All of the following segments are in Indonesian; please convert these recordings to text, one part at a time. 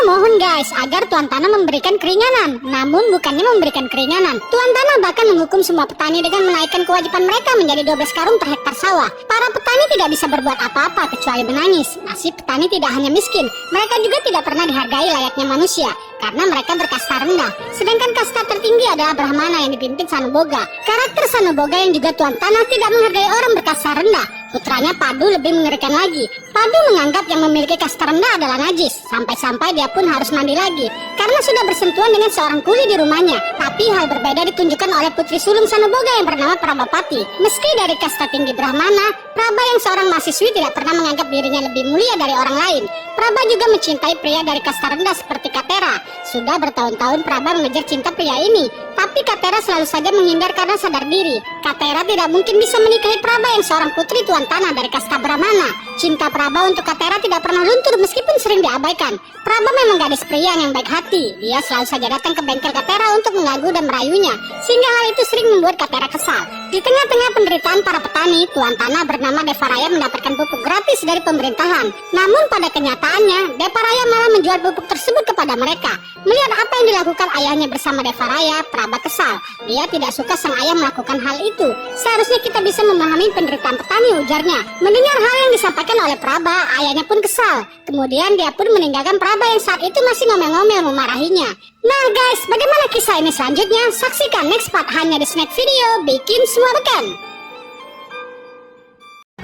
memohon guys agar Tuan Tanah memberikan keringanan. Namun bukannya memberikan keringanan, Tuan Tanah bahkan menghukum semua petani dengan menaikkan kewajiban mereka menjadi 12 karung per hektar sawah. Para petani tidak bisa berbuat apa-apa kecuali menangis. Nasib petani tidak hanya miskin, mereka juga tidak pernah dihargai layaknya manusia karena mereka berkasta rendah. Sedangkan kasta tertinggi adalah Brahmana yang dipimpin Sanuboga. Karakter Sanuboga yang juga Tuan Tanah tidak menghargai orang berkasta rendah. Putranya Padu lebih mengerikan lagi. Padu menganggap yang memiliki kasta rendah adalah najis. Sampai-sampai dia pun harus mandi lagi karena sudah bersentuhan dengan seorang kuli di rumahnya. Tapi hal berbeda ditunjukkan oleh putri sulung Sanuboga yang bernama Prabapati. Meski dari kasta tinggi Brahmana, Praba yang seorang mahasiswi tidak pernah menganggap dirinya lebih mulia dari orang lain. Praba juga mencintai pria dari kasta rendah seperti Katera. Sudah bertahun-tahun Praba mengejar cinta pria ini, tapi Katera selalu saja menghindar karena sadar diri. Katera tidak mungkin bisa menikahi Praba yang seorang putri Tuan Tanah dari kasta Brahmana. Cinta Praba untuk Katera tidak pernah luntur meskipun sering diabaikan. Praba memang gadis pria yang baik hati. Dia selalu saja datang ke bengkel Katera untuk mengganggu dan merayunya, sehingga hal itu sering membuat Katera kesal. Di tengah-tengah penderitaan para petani, Tuan Tanah bernama Devaraya mendapatkan pupuk gratis dari pemerintahan. Namun pada kenyataannya, Devaraya malah menjual pupuk tersebut kepada mereka. Melihat apa yang dilakukan ayahnya bersama Devaraya, Praba kesal. Dia tidak suka sang ayah melakukan hal itu. Seharusnya kita bisa memahami penderitaan petani, ujarnya. Mendengar hal yang disampaikan oleh Praba, ayahnya pun kesal. Kemudian dia pun meninggalkan Praba yang saat itu masih ngomel-ngomel memarahinya. Nah guys, bagaimana kisah ini selanjutnya? Saksikan next part hanya di Snack Video Bikin Semua Beken.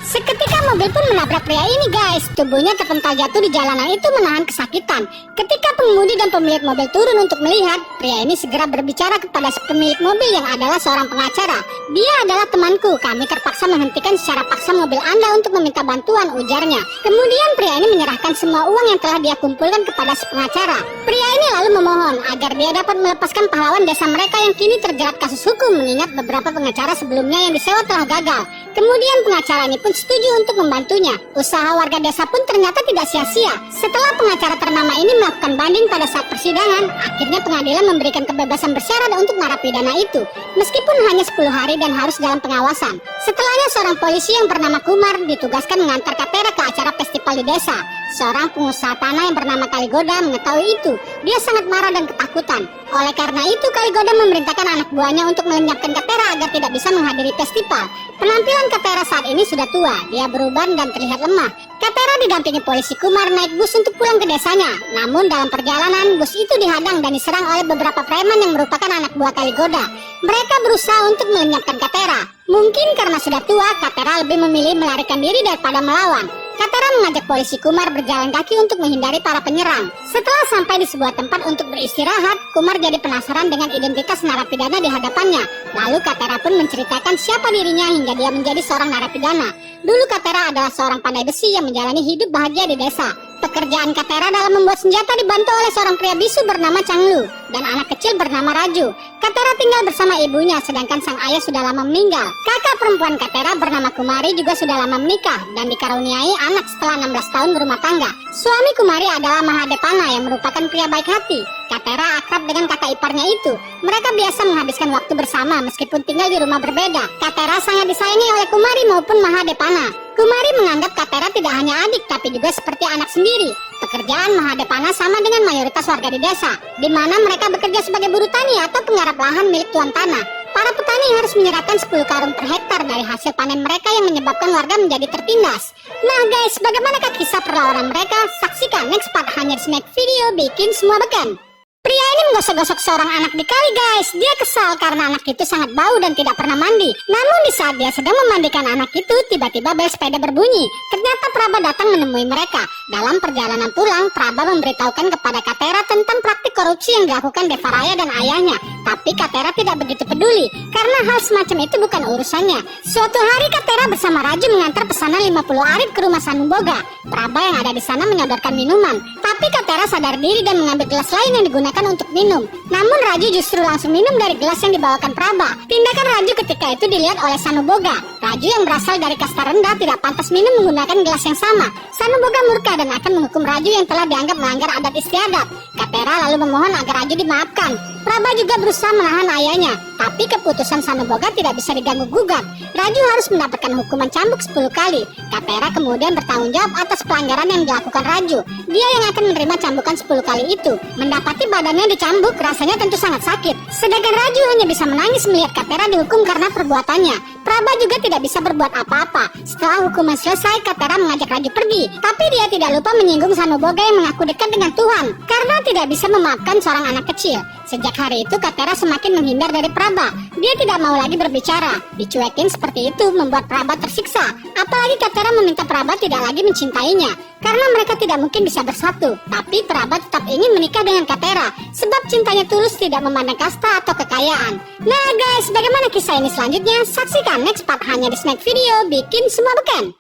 Seketika mobil pun menabrak pria ini guys. Tubuhnya terpental jatuh di jalanan itu menahan kesakitan. Ketika pengemudi dan pemilik mobil turun untuk melihat, pria ini segera berbicara kepada pemilik mobil yang adalah seorang pengacara. Dia adalah temanku, kami terpaksa menghentikan secara paksa mobil Anda untuk meminta bantuan, ujarnya. Kemudian pria ini menyerahkan semua uang yang telah dia kumpulkan kepada si pengacara. Pria ini lalu memohon agar dia dapat melepaskan pahlawan desa mereka yang kini terjerat kasus hukum, mengingat beberapa pengacara sebelumnya yang disewa telah gagal. Kemudian pengacara ini pun setuju untuk membantunya. Usaha warga desa pun ternyata tidak sia-sia. Setelah pengacara ternama ini melakukan banding pada saat persidangan, akhirnya pengadilan memberikan kebebasan bersyarat untuk narapidana itu, meskipun hanya 10 hari dan harus dalam pengawasan. Setelahnya seorang polisi yang bernama Kumar ditugaskan mengantar Katera ke acara festival di desa. Seorang pengusaha tanah yang bernama Kaligoda mengetahui itu. Dia sangat marah dan ketakutan. Oleh karena itu, Kaligoda memerintahkan anak buahnya untuk melenyapkan Katera agar tidak bisa menghadiri festival. Penampilan Katera saat ini sudah tua, dia beruban dan terlihat lemah. Katera didampingi polisi Kumar naik bus untuk pulang ke desanya. Namun dalam perjalanan, bus itu dihadang dan diserang oleh beberapa preman yang merupakan anak buah Kaligoda. Mereka berusaha untuk melenyapkan Katera. Mungkin karena sudah tua, Katera lebih memilih melarikan diri daripada melawan. Katera mengajak polisi Kumar berjalan kaki untuk menghindari para penyerang. Setelah sampai di sebuah tempat untuk beristirahat, Kumar jadi penasaran dengan identitas narapidana di hadapannya. Lalu Katera pun menceritakan siapa dirinya hingga dia menjadi seorang narapidana. Dulu Katera adalah seorang pandai besi yang menjalani hidup bahagia di desa. Pekerjaan Katera dalam membuat senjata dibantu oleh seorang pria bisu bernama Changlu dan anak kecil bernama Raju. Katera tinggal bersama ibunya, sedangkan sang ayah sudah lama meninggal. Kakak perempuan Katera bernama Kumari juga sudah lama menikah dan dikaruniai anak setelah 16 tahun berumah tangga. Suami Kumari adalah Mahadepana yang merupakan pria baik hati. Katera akrab dengan kakak iparnya itu. Mereka biasa menghabiskan waktu bersama meskipun tinggal di rumah berbeda. Katera sangat disayangi oleh Kumari maupun Mahadepana. Kumari menganggap Katera tidak hanya adik tapi juga seperti anak sendiri. Pekerjaan Mahadepana sama dengan mayoritas warga di desa, di mana mereka bekerja sebagai buruh tani atau penggarap lahan milik tuan tanah. Para petani harus menyerahkan 10 karung per hektar dari hasil panen mereka yang menyebabkan warga menjadi tertindas. Nah guys, bagaimanakah kisah perlawanan mereka? Saksikan next part hanya di Snack Video Bikin Semua Beken. Pria ini menggosok-gosok seorang anak di kali guys. Dia kesal karena anak itu sangat bau dan tidak pernah mandi. Namun di saat dia sedang memandikan anak itu, tiba-tiba bel sepeda berbunyi. Ternyata Praba datang menemui mereka. Dalam perjalanan pulang, Praba memberitahukan kepada Katera tentang praktik korupsi yang dilakukan Devaraya dan ayahnya. Tapi Katera tidak begitu peduli karena hal semacam itu bukan urusannya. Suatu hari Katera bersama Raju mengantar pesanan 50 arit ke rumah Sanuboga. Praba yang ada di sana menyodorkan minuman. Tapi Katera sadar diri dan mengambil gelas lain yang digunakan untuk minum. Namun Raju justru langsung minum dari gelas yang dibawakan Praba. Tindakan Raju ketika itu dilihat oleh Sanuboga. Raju yang berasal dari kasta rendah tidak pantas minum menggunakan gelas yang sama. Sanuboga murka dan akan menghukum Raju yang telah dianggap melanggar adat istiadat. Katera lalu memohon agar Raju dimaafkan. Praba juga berusaha menahan ayahnya, tapi keputusan Sanuboga tidak bisa diganggu gugat. Raju harus mendapatkan hukuman cambuk 10 kali. Katera kemudian bertanggung jawab atas pelanggaran yang dilakukan Raju. Dia yang akan menerima cambukan 10 kali itu. Mendapati badannya dicambuk rasanya tentu sangat sakit. Sedangkan Raju hanya bisa menangis melihat Katera dihukum karena perbuatannya. Praba juga tidak bisa berbuat apa-apa. Setelah hukuman selesai, Katera mengajak Raju pergi. Tapi dia tidak lupa menyinggung Sanuboga yang mengaku dekat dengan Tuhan karena tidak bisa memaafkan seorang anak kecil. Sejak hari itu Katera semakin menghindar dari Praba. Dia tidak mau lagi berbicara. Dicuekin seperti itu membuat Praba tersiksa. Apalagi Katera meminta Praba tidak lagi mencintainya karena mereka tidak mungkin bisa bersatu. Tapi Praba tetap ingin menikah dengan Katera sebab cintanya tulus, tidak memandang kasta atau kekayaan. Nah guys, bagaimana kisah ini selanjutnya? Saksikan next part hanya di Snack Video Bikin Semua Beken.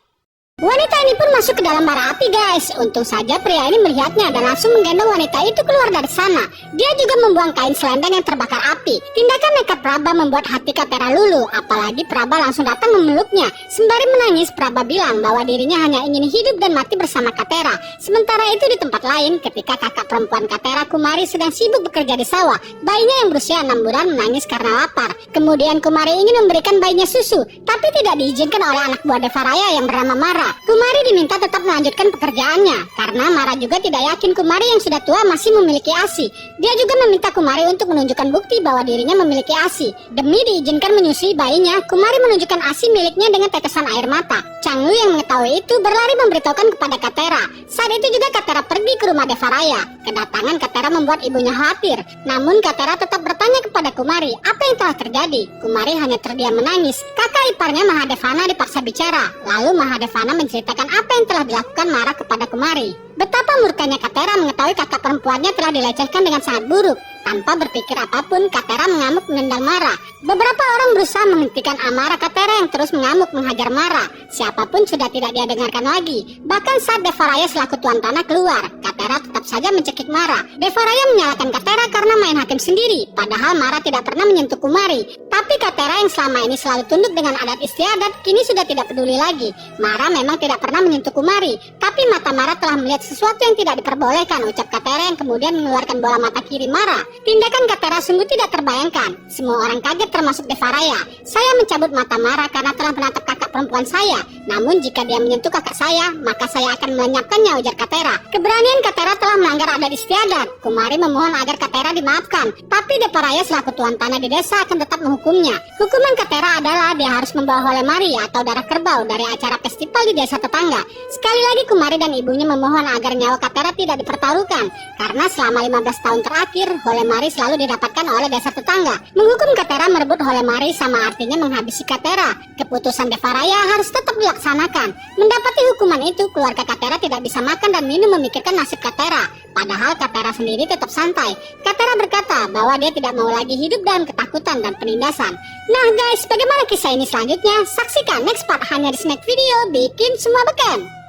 Wanita ini pun masuk ke dalam bara api guys. Untung saja pria ini melihatnya dan langsung menggendong wanita itu keluar dari sana. Dia juga membuang kain selendang yang terbakar api. Tindakan nekat Praba membuat hati Katera luluh. Apalagi Praba langsung datang memeluknya. Sembari menangis, Praba bilang bahwa dirinya hanya ingin hidup dan mati bersama Katera. Sementara itu di tempat lain, ketika kakak perempuan Katera, Kumari, sedang sibuk bekerja di sawah, bayinya yang berusia 6 bulan menangis karena lapar. Kemudian Kumari ingin memberikan bayinya susu, tapi tidak diizinkan oleh anak buah Devaraya yang bernama Mara. Kumari diminta tetap melanjutkan pekerjaannya karena Mara juga tidak yakin Kumari yang sudah tua masih memiliki ASI. Dia juga meminta Kumari untuk menunjukkan bukti bahwa dirinya memiliki ASI. Demi diizinkan menyusui bayinya, Kumari menunjukkan ASI miliknya dengan tetesan air mata. Changlu yang mengetahui itu berlari memberitahukan kepada Katera. Saat itu juga Katera pergi ke rumah Devaraya. Kedatangan Katera membuat ibunya khawatir. Namun Katera tetap bertanya kepada Kumari apa yang telah terjadi. Kumari hanya terdiam menangis. Kakak iparnya Mahadevana dipaksa bicara. Lalu Mahadevana menceritakan apa yang telah dilakukan Mara kepada Kumari. Betapa murkanya Katera mengetahui kakak perempuannya telah dilecehkan dengan sangat buruk. Tanpa berpikir apapun, Katera mengamuk menendang Mara. Beberapa orang berusaha menghentikan amarah Katera yang terus mengamuk menghajar Mara. Siapapun sudah tidak dia dengarkan lagi. Bahkan saat Devaraya selaku tuan tanah keluar, Katera tetap saja mencekik Mara. Devaraya menyalahkan Katera karena main hakim sendiri, padahal Mara tidak pernah menyentuh Kumari. Tapi Katera yang selama ini selalu tunduk dengan adat istiadat, kini sudah tidak peduli lagi. Mara memang tidak pernah menyentuh Kumari, tapi mata Mara telah melihat sesuatu yang tidak diperbolehkan, ucap Katera yang kemudian mengeluarkan bola mata kiri Mara. Tindakan Katera sungguh tidak terbayangkan. Semua orang kaget termasuk Devaraya. Saya mencabut mata Mara karena telah menatap kakak perempuan saya. Namun jika dia menyentuh kakak saya, maka saya akan melenyapkannya, ujar Katera. Keberanian Katera telah melanggar adat istiadat. Kumari memohon agar Katera dimaafkan. Tapi Devaraya selaku tuan tanah di desa akan tetap menghukumnya. Hukuman Katera adalah dia harus membawa Holemari atau darah kerbau dari acara festival di desa tetangga. Sekali lagi Kumari dan ibunya memohon agar nyawa Katera tidak dipertaruhkan. Karena selama 15 tahun terakhir, Holemari selalu didapatkan oleh desa tetangga. Menghukum Katera merebut Holemari sama artinya menghabisi Katera. Keputusan Devaraya harus tetap dilaksanakan. Mendapati hukuman itu, keluarga Katera tidak bisa makan dan minum memikirkan nasib Katera. Padahal Katera sendiri tetap santai. Katera berkata bahwa dia tidak mau lagi hidup dalam ketakutan dan penindasan. Nah guys, bagaimana kisah ini selanjutnya? Saksikan next part hanya di Snack Video Bikin Semua Beken.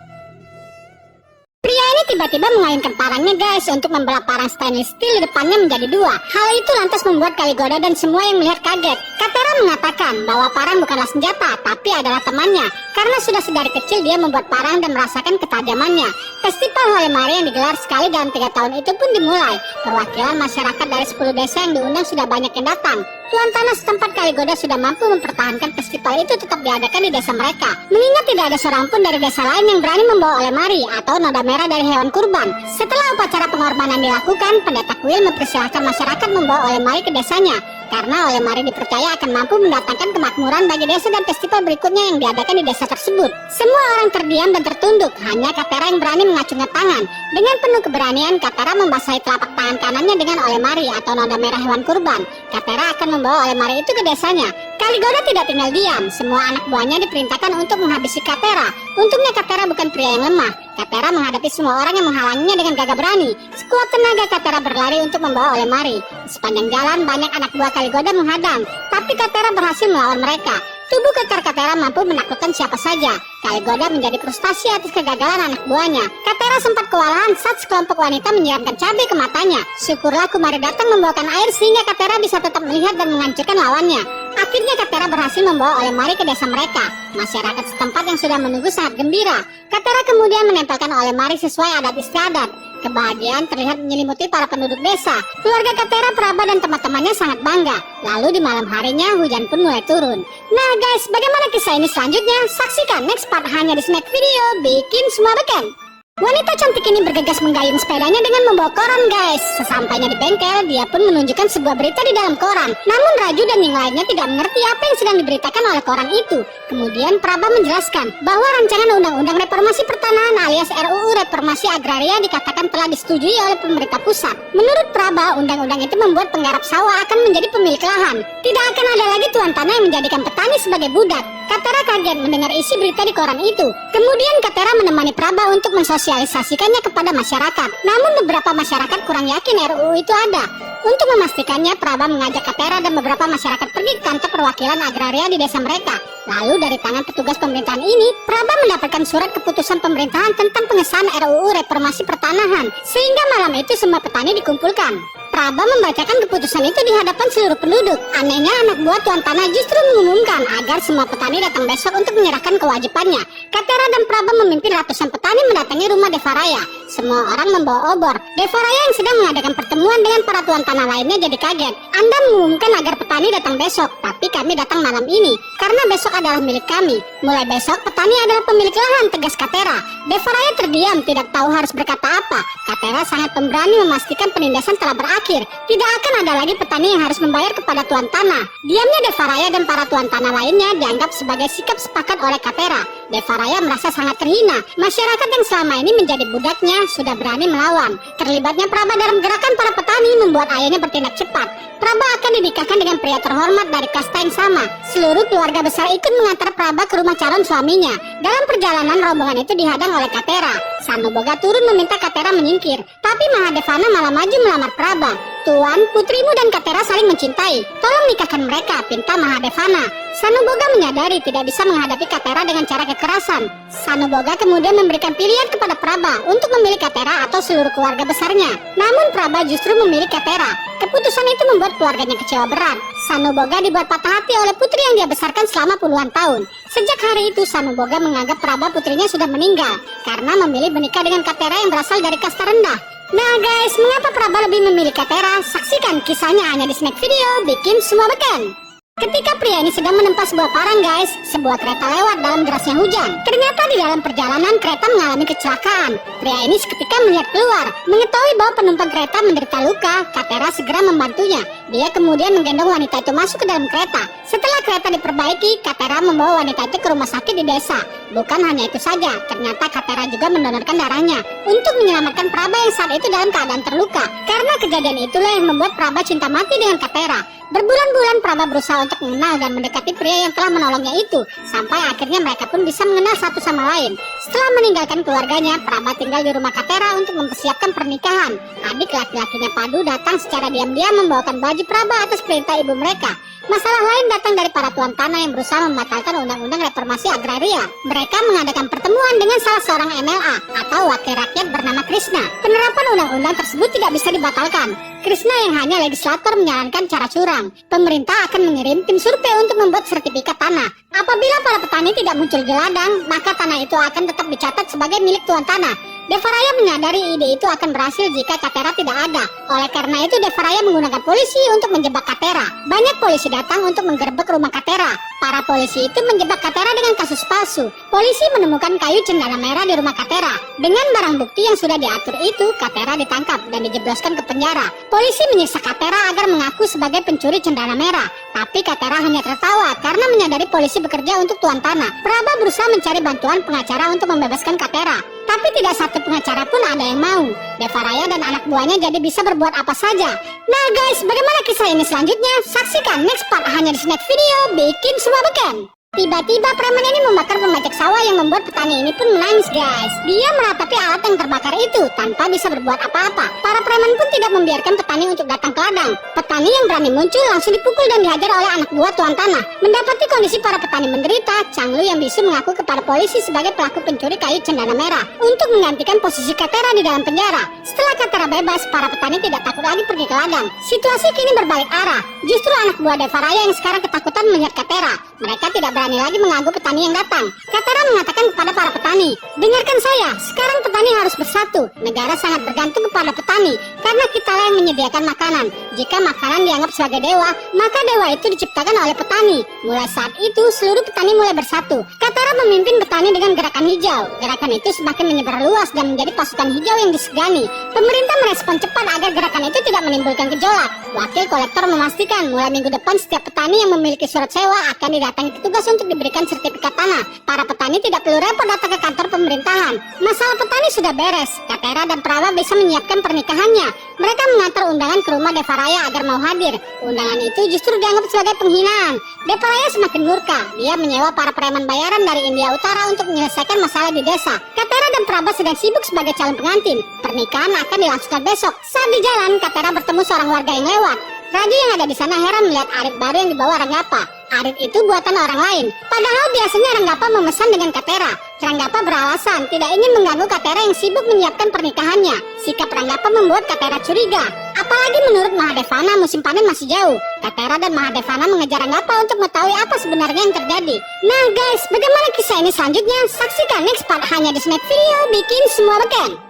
Pria ini tiba-tiba mengayunkan parangnya guys untuk membelah parang stainless steel di depannya menjadi dua. Hal itu lantas membuat Kaligoda dan semua yang melihat kaget. Katera mengatakan bahwa parang bukanlah senjata, tapi adalah temannya. Karena sudah sedari kecil dia membuat parang dan merasakan ketajamannya. Festival Holemari yang digelar sekali dalam 3 tahun itu pun dimulai. Perwakilan masyarakat dari 10 desa yang diundang sudah banyak yang datang. Tuan tanah setempat Kaligoda sudah mampu mempertahankan festival itu tetap diadakan di desa mereka. Mengingat tidak ada seorang pun dari desa lain yang berani membawa Holemari atau noda merah dari hewan kurban. Setelah upacara pengorbanan dilakukan, pendeta kuil mempersilahkan masyarakat membawa Holemari ke desanya. Karena Holemari dipercaya akan mampu mendatangkan kemakmuran bagi desa dan festival berikutnya yang diadakan di desa tersebut. Semua orang terdiam dan tertunduk, hanya Katera yang berani mengacungkan tangan. Dengan penuh keberanian, Katera membasahi telapak tangan kanannya dengan Holemari atau noda merah hewan kurban. Katera akan membawa Holemari itu ke desanya. Kaligoda tidak tinggal diam, semua anak buahnya diperintahkan untuk menghabisi Katera. Untungnya Katera bukan pria yang lemah. Katera menghadapi semua orang yang menghalanginya dengan gagah berani. Sekuat tenaga Katera berlari untuk membawa Holemari. Sepanjang jalan banyak anak buah Kaligoda menghadang, tapi Katera berhasil melawan mereka. Tubuh kekar Katera mampu menaklukkan siapa saja. Kalegoda menjadi frustasi atas kegagalan anak buahnya. Katera sempat kewalahan saat sekelompok wanita menyiramkan cabai ke matanya. Syukurlah Kumari datang membawakan air sehingga Katera bisa tetap melihat dan menghancurkan lawannya. Akhirnya Katera berhasil membawa Olemari ke desa mereka. Masyarakat setempat yang sudah menunggu sangat gembira. Katera kemudian menempelkan Olemari sesuai adat istiadat. Kebahagiaan terlihat menyelimuti para penduduk desa. Keluarga Katera, Praba, dan teman-temannya sangat bangga. Lalu di malam harinya hujan pun mulai turun. Nah guys, bagaimana kisah ini selanjutnya? Saksikan next part hanya di Snack Video Bikin Semua Beken. Wanita cantik ini bergegas menggayung sepedanya dengan membawa koran guys. Sesampainya di bengkel, dia pun menunjukkan sebuah berita di dalam koran. Namun Raju dan yang lainnya tidak mengerti apa yang sedang diberitakan oleh koran itu. Kemudian Praba menjelaskan bahwa rancangan Undang-Undang Reformasi Pertanahan alias RUU Reformasi Agraria dikatakan telah disetujui oleh pemerintah pusat. Menurut Praba, undang-undang itu membuat penggarap sawah akan menjadi pemilik lahan. Tidak akan ada lagi tuan tanah yang menjadikan petani sebagai budak. Katera kaget mendengar isi berita di koran itu. Kemudian Katera menemani Praba untuk mensosialisasikannya kepada masyarakat. Namun beberapa masyarakat kurang yakin RUU itu ada. Untuk memastikannya, Praba mengajak Katera dan beberapa masyarakat pergi ke kantor perwakilan agraria di desa mereka. Lalu dari tangan petugas pemerintahan ini, Praba mendapatkan surat keputusan pemerintahan tentang pengesahan RUU Reformasi Pertanahan. Sehingga malam itu semua petani dikumpulkan. Praba membacakan keputusan itu di hadapan seluruh penduduk. Anehnya anak buah tuan tanah justru mengumumkan agar semua petani datang besok untuk menyerahkan kewajibannya. Katera dan Praba memimpin ratusan petani mendatangi rumah Devaraya. Semua orang membawa obor. Devaraya yang sedang mengadakan pertemuan dengan para tuan tanah lainnya jadi kaget. Anda mengumumkan agar petani datang besok, tapi kami datang malam ini karena besok adalah milik kami. Mulai besok petani adalah pemilik lahan, tegas Katera. Devaraya terdiam, tidak tahu harus berkata apa. Katera sangat pemberani memastikan penindasan telah berakhir. Tidak akan ada lagi petani yang harus membayar kepada tuan tanah. Diamnya Devaraya dan para tuan tanah lainnya dianggap sebagai sikap sepakat oleh Katera. Devaraya merasa sangat terhina. Masyarakat yang selama ini menjadi budaknya sudah berani melawan. Terlibatnya Praba dalam gerakan para petani membuat ayahnya bertindak cepat. Praba akan dinikahkan dengan pria terhormat dari kasta yang sama. Seluruh keluarga besar ikut mengantar Praba ke rumah calon suaminya. Dalam perjalanan, rombongan itu dihadang oleh Katera. Sanoboga turun meminta Katera menyingkir, tapi Mahadevana malah maju melamar Praba. Tuan, putrimu dan Katera saling mencintai. Tolong nikahkan mereka, pinta Mahadevana. Sanoboga menyadari tidak bisa menghadapi Katera dengan cara kekerasan. Sanoboga kemudian memberikan pilihan kepada Praba untuk memilih Katera atau seluruh keluarga besarnya. Namun Praba justru memilih Katera. Keputusan itu membuat keluarganya kecewa berat. Sanoboga dibuat patah hati oleh putri yang dia besarkan selama puluhan tahun. Sejak hari itu Sanoboga menganggap Praba putrinya sudah meninggal karena memilih menikah dengan Katera yang berasal dari kasta rendah. Nah guys, mengapa Praba lebih memilih Katera? Saksikan kisahnya hanya di Snack Video Bikin Semua Beken. Ketika pria ini sedang menempa sebuah parang guys, sebuah kereta lewat dalam derasnya hujan. Ternyata di dalam perjalanan kereta mengalami kecelakaan. Pria ini seketika melihat keluar. Mengetahui bahwa penumpang kereta menderita luka, Katera segera membantunya. Dia kemudian menggendong wanita itu masuk ke dalam kereta. Setelah kereta diperbaiki, Katera membawa wanita itu ke rumah sakit di desa. Bukan hanya itu saja, ternyata Katera juga mendonorkan darahnya untuk menyelamatkan Praba yang saat itu dalam keadaan terluka. Karena kejadian itulah yang membuat Praba cinta mati dengan Katera. Berbulan-bulan Praba berusaha untuk mengenal dan mendekati pria yang telah menolongnya itu, sampai akhirnya mereka pun bisa mengenal satu sama lain. Setelah meninggalkan keluarganya, Praba tinggal di rumah Katera untuk mempersiapkan pernikahan. Adik laki-lakinya Padu datang secara diam-diam membawakan baju Praba atas perintah ibu mereka. Masalah lain datang dari para tuan tanah yang berusaha membatalkan Undang-Undang Reformasi Agraria. Mereka mengadakan pertemuan dengan salah seorang MLA atau wakil rakyat bernama Krishna. Penerapan undang-undang tersebut tidak bisa dibatalkan. Krishna yang hanya legislator menyarankan cara curang. Pemerintah akan mengirim tim survei untuk membuat sertifikat tanah. Apabila para petani tidak muncul di ladang, maka tanah itu akan tetap dicatat sebagai milik tuan tanah. Devaraya menyadari ide itu akan berhasil jika Katera tidak ada. Oleh karena itu Devaraya menggunakan polisi untuk menjebak Katera. Banyak polisi datang untuk menggerebek rumah Katera. Para polisi itu menjebak Katera dengan kasus palsu. Polisi menemukan kayu cendana merah di rumah Katera. Dengan barang bukti yang sudah diatur itu, Katera ditangkap dan dijebloskan ke penjara. Polisi menyiksa Katera agar mengaku sebagai pencuri cendana merah. Tapi Katera hanya tertawa karena menyadari polisi bekerja untuk tuan tanah. Praba berusaha mencari bantuan pengacara untuk membebaskan Katera. Tapi tidak satu pengacara pun ada yang mau. Devaraya dan anak buahnya jadi bisa berbuat apa saja. Nah guys, bagaimana kisah ini selanjutnya? Saksikan next part hanya di Snack Video Bikin Semua Beken. Tiba-tiba preman ini membakar pembajak sawah yang membuat petani ini pun menangis guys. Dia meratapi alat yang terbakar itu tanpa bisa berbuat apa-apa. Para preman pun tidak membiarkan petani untuk datang ke ladang. Petani yang berani muncul langsung dipukul dan dihajar oleh anak buah tuan tanah. Mendapati kondisi para petani menderita, Changlu yang bisu mengaku kepada polisi sebagai pelaku pencuri kayu cendana merah untuk menggantikan posisi Katera di dalam penjara. Setelah Katera bebas, para petani tidak takut lagi pergi ke ladang. Situasi kini berbalik arah. Justru anak buah Devaraya yang sekarang ketakutan melihat Katera. Mereka tidak berani lagi mengganggu petani yang datang. Katera mengatakan kepada para petani, "Dengarkan saya, sekarang petani harus bersatu. Negara sangat bergantung kepada petani, karena kita yang menyediakan makanan. Jika makanan dianggap sebagai dewa, maka dewa itu diciptakan oleh petani." Mulai saat itu, seluruh petani mulai bersatu. Katera memimpin petani dengan gerakan hijau. Gerakan itu semakin menyebar luas dan menjadi pasukan hijau yang disegani. Pemerintah merespon cepat agar gerakan itu tidak menimbulkan gejolak. Wakil kolektor memastikan mulai minggu depan setiap petani yang memiliki surat sewa akan didatangi petugas untuk diberikan sertifikat tanah. Para petani tidak perlu repot datang ke kantor pemerintahan. Masalah petani sudah beres. Katera dan Praba bisa menyiapkan pernikahannya. Mereka mengantar undangan ke rumah Devaraya agar mau hadir. Undangan itu justru dianggap sebagai penghinaan. Devaraya semakin murka. Dia menyewa para preman bayaran dari India Utara untuk menyelesaikan masalah di desa. Katera dan Praba sedang sibuk sebagai calon pengantin. Pernikahan akan dilangsungkan besok. Saat di jalan, Katera bertemu seorang warga yang lewat. Raja yang ada di sana heran melihat arit baru yang dibawa Ranggappa. Arit itu buatan orang lain. Padahal biasanya Ranggappa memesan dengan Katera. Ranggappa beralasan tidak ingin mengganggu Katera yang sibuk menyiapkan pernikahannya. Sikap Ranggappa membuat Katera curiga. Apalagi menurut Mahadevana musim panen masih jauh. Katera dan Mahadevana mengejar Ranggappa untuk mengetahui apa sebenarnya yang terjadi. Nah guys, bagaimana kisah ini selanjutnya? Saksikan next part hanya di Snack Video Bikin Semua Beken.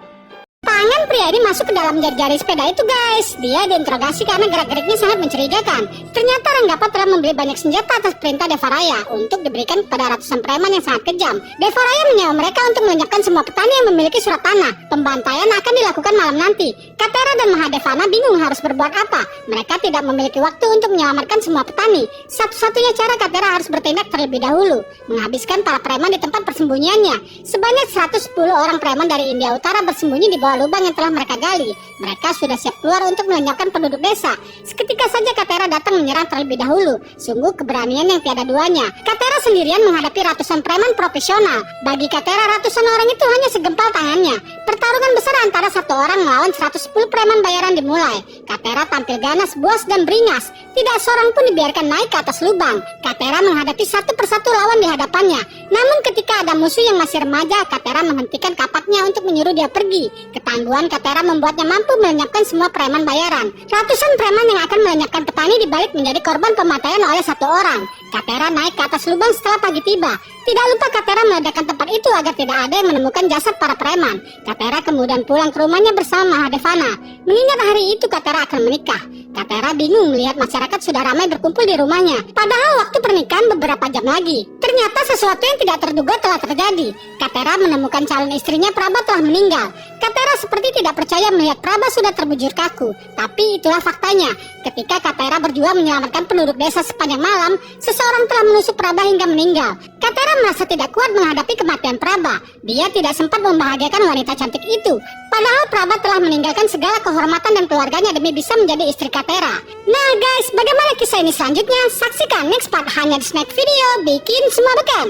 Tangan pria ini masuk ke dalam jari-jari sepeda itu guys. Dia diinterogasi karena gerak-geriknya sangat mencurigakan. Ternyata Ranggappa telah membeli banyak senjata atas perintah Devaraya untuk diberikan kepada ratusan preman yang sangat kejam. Devaraya menyewa mereka untuk melenyapkan semua petani yang memiliki surat tanah. Pembantaian akan dilakukan malam nanti. Katera dan Mahadevana bingung harus berbuat apa. Mereka tidak memiliki waktu untuk menyelamatkan semua petani. Satu-satunya cara Katera harus bertindak terlebih dahulu, menghabiskan para preman di tempat persembunyiannya. Sebanyak 110 orang preman dari India Utara bersembunyi di bawah lubang yang telah mereka gali. Mereka sudah siap keluar untuk melenyapkan penduduk desa. Seketika saja Katera datang menyerang terlebih dahulu. Sungguh keberanian yang tiada duanya. Katera sendirian menghadapi ratusan preman profesional. Bagi Katera, ratusan orang itu hanya segempal tangannya. Pertarungan besar antara satu orang melawan 110 preman bayaran dimulai. Katera tampil ganas, buas dan beringas. Tidak seorang pun dibiarkan naik ke atas lubang. Katera menghadapi satu persatu lawan di hadapannya. Namun ketika ada musuh yang masih remaja, Katera menghentikan kapaknya untuk menyuruh dia pergi. Ketangguhan Katera membuatnya mampu melenyapkan semua preman bayaran. Ratusan preman yang akan melenyapkan petani dibalik menjadi korban pembantaian oleh satu orang. Katera naik ke atas lubang setelah pagi tiba. Tidak lupa Katera meledakkan tempat itu agar tidak ada yang menemukan jasad para preman. Katera kemudian pulang ke rumahnya bersama Mahadevana. Mengingat hari itu Katera akan menikah. Katera bingung melihat masyarakat sudah ramai berkumpul di rumahnya. Padahal waktu pernikahan beberapa jam lagi. Ternyata sesuatu yang tidak terduga telah terjadi. Katera menemukan calon istrinya Praba telah meninggal. Katera seperti tidak percaya melihat Praba sudah terbujur kaku. Tapi itulah faktanya. Ketika Katera berjuang menyelamatkan penduduk desa sepanjang malam, seseorang telah menusuk Praba hingga meninggal. Katera merasa tidak kuat menghadapi kematian Praba. Dia tidak sempat membahagiakan wanita cantik itu. Padahal Praba telah meninggalkan segala kehormatan dan keluarganya demi bisa menjadi istri Katera. Nah guys, bagaimana kisah ini selanjutnya? Saksikan next part hanya di Snack Video Bikin Semua Beken.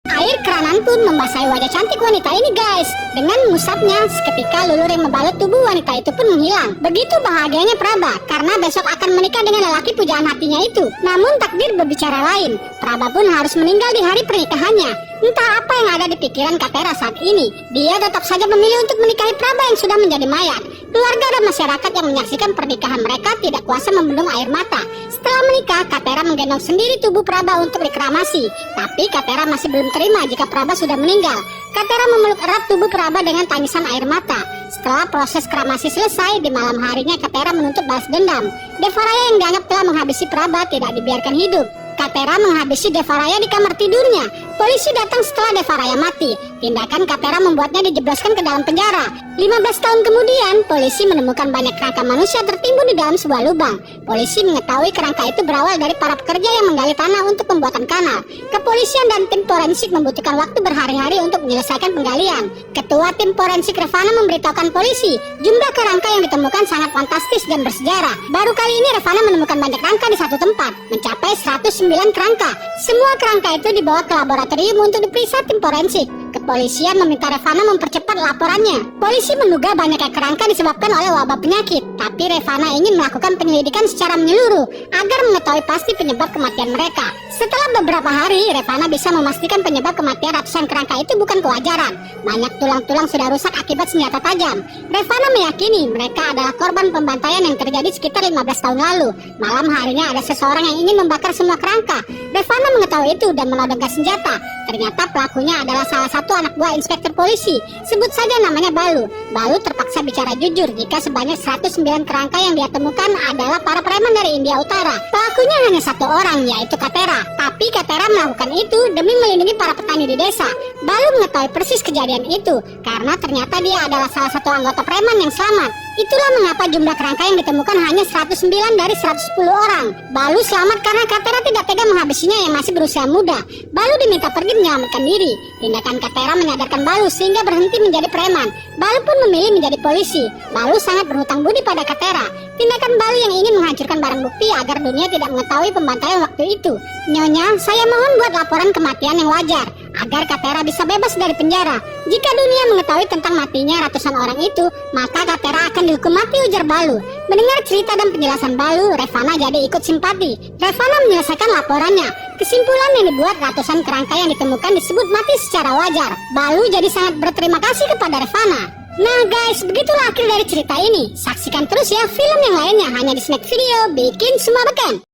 Air keranan pun membasahi wajah cantik wanita ini guys. Dengan mengusapnya, seketika lulur yang membalut tubuh wanita itu pun menghilang. Begitu bahagianya Praba karena besok akan menikah dengan lelaki pujaan hatinya itu. Namun takdir berbicara lain. Praba pun harus meninggal di hari pernikahannya. Entah apa yang ada di pikiran Katera saat ini. Dia tetap saja memilih untuk menikahi Praba yang sudah menjadi mayat. Keluarga dan masyarakat yang menyaksikan pernikahan mereka tidak kuasa membendung air mata. Setelah menikah, Katera menggendong sendiri tubuh Praba untuk dikremasi. Tapi Katera masih belum terima jika Praba sudah meninggal. Katera memeluk erat tubuh Praba dengan tangisan air mata. Setelah proses kremasi selesai, di malam harinya Katera menuntut balas dendam. Devaraya yang dianggap telah menghabisi Praba tidak dibiarkan hidup. Katera menghabisi Devaraya di kamar tidurnya. Polisi datang setelah Deva Raya mati. Tindakan Katera membuatnya dijebloskan ke dalam penjara. 15 tahun kemudian, polisi menemukan banyak kerangka manusia tertimbun di dalam sebuah lubang. Polisi mengetahui kerangka itu berawal dari para pekerja yang menggali tanah untuk pembuatan kanal. Kepolisian dan tim forensik membutuhkan waktu berhari-hari untuk menyelesaikan penggalian. Ketua tim forensik Revana memberitahukan polisi, jumlah kerangka yang ditemukan sangat fantastis dan bersejarah. Baru kali ini Revana menemukan banyak kerangka di satu tempat, mencapai 109 kerangka. Semua kerangka itu dibawa ke laboratorium untuk diperiksa tim forensik. Kepolisian meminta Revana mempercepat laporannya. Polisi menduga banyaknya kerangka disebabkan oleh wabah penyakit, tapi Revana ingin melakukan penyelidikan secara menyeluruh agar mengetahui pasti penyebab kematian mereka. Setelah beberapa hari, Revana bisa memastikan penyebab kematian ratusan kerangka itu bukan kewajaran. Banyak tulang-tulang sudah rusak akibat senjata tajam. Revana meyakini mereka adalah korban pembantaian yang terjadi sekitar 15 tahun lalu. Malam harinya ada seseorang yang ingin membakar semua kerangka. Revana mengetahui itu dan menodongkan senjata. Ternyata pelakunya adalah salah satu anak buah inspektur polisi. Sebut saja namanya Balu. Balu terpaksa bicara jujur jika sebanyak 109 kerangka yang dia temukan adalah para preman dari India Utara. Pelakunya hanya satu orang, yaitu Katera. Tapi Katera melakukan itu demi melindungi para petani di desa. Balu mengetahui persis kejadian itu karena ternyata dia adalah salah satu anggota preman yang selamat. Itulah mengapa jumlah kerangka yang ditemukan hanya 109 dari 110 orang. Balu selamat karena Katera tidak tega menghabisinya yang masih berusia muda. Balu diminta pergi menyelamatkan diri. Tindakan Katera menyadarkan Balu sehingga berhenti menjadi preman. Balu pun memilih menjadi polisi. Balu sangat berhutang budi pada Katera. Tindakan Balu yang ingin menghancurkan barang bukti agar dunia tidak mengetahui pembantaian waktu itu. Nyonya, saya mohon buat laporan kematian yang wajar agar Katera bisa bebas dari penjara. Jika dunia mengetahui tentang matinya ratusan orang itu, maka Katera akan dihukum mati, ujar Balu. Mendengar cerita dan penjelasan Balu, Revana jadi ikut simpati. Revana menyelesaikan laporannya. Kesimpulan yang dibuat ratusan kerangka yang ditemukan disebut mati secara wajar. Balu jadi sangat berterima kasih kepada Revana. Nah guys, begitulah akhir dari cerita ini. Saksikan terus ya film yang lainnya hanya di Snack Video Bikin Semua Beken.